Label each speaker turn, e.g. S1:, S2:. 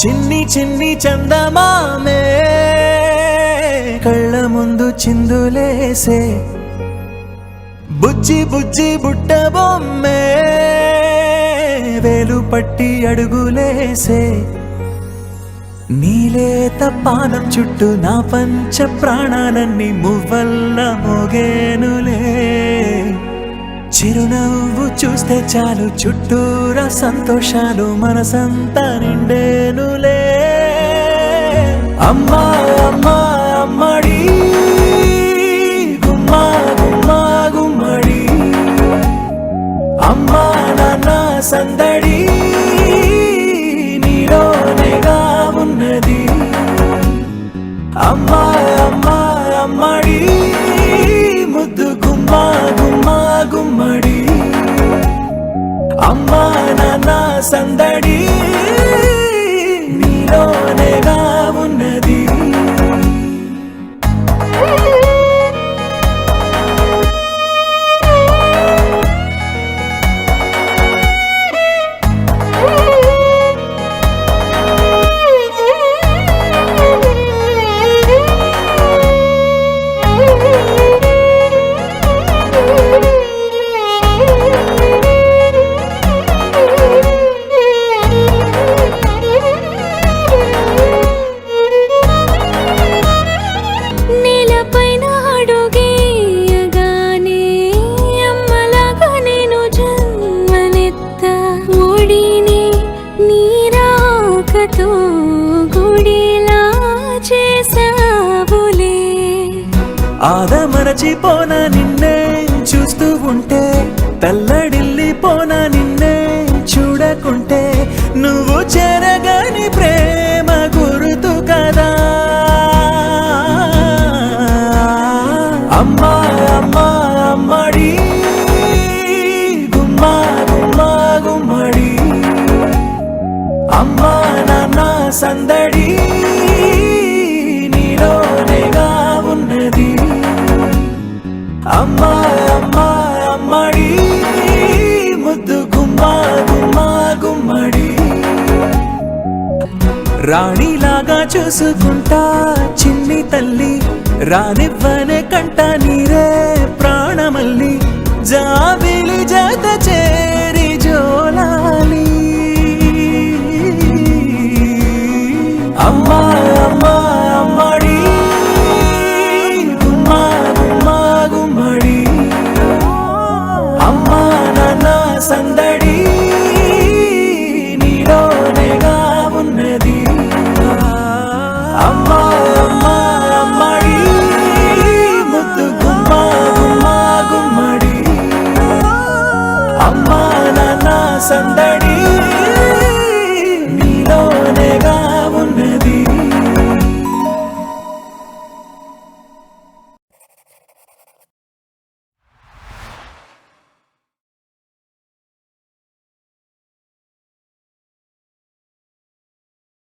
S1: చిన్ని చిన్ని చందమామే కళ్ళ ముందు చిందులేసే బుజ్జి బుజ్జి బుట్ట బొమ్మే వేలు పట్టి అడుగులేసే నీలేత పానం చుట్టూ నా పంచ ప్రాణాలన్నీ మువ్వల్ల మోగేనులే చిరునవ్వు చూస్తే చాలు చుట్టూరా సంతోషాలు మనసంతా నిండేనులే అమ్మా అమ్మా అమ్మడి గుమ్మా గుమ్మా గుమ్మడి అమ్మా నాన్న సందడి నీలోనేగా ఉన్నది అమ్మా అమ్మా అమ్మడి ముద్దు గుమ్మా గుమ్మా గుమ్మడి అమ్మా నాన్న సందడి నీలోనేగా ఉన్నది ఆదమరచిపోనా నిన్నే చూస్తూ ఉంటే తల్లడిల్లిపోనా నిన్నే చూడకుంటే నువ్వు చెరగని ప్రేమ గుర్తు కదా అమ్మా అమ్మా అమ్మడి గుమ్మా గుమ్మా గుమ్మడి అమ్మా నాన్న సందడి నీలోనేగా ఉన్నది అమ్మా అమ్మా అమ్మడి ముద్దు గుమ్మా గుమ్మా గుమ్మడి రాణిలాగా చూసుకుంటా చిన్ని తల్లి రానివ్వనే కంట నీరే ప్రాణమల్లి జాబిలి జత చేరి జోలాలి అమ్మా అమ్మా అమ్మడి గుమ్మా గుమ్మా గుమ్మడి అమ్మా నాన్న సందడి నీలోనేగా ఉన్నది అమ్మా అమ్మా అమ్మడి ముద్దు గుమ్మా గుమ్మా గుమ్మడి అమ్మా నాన్న సందడి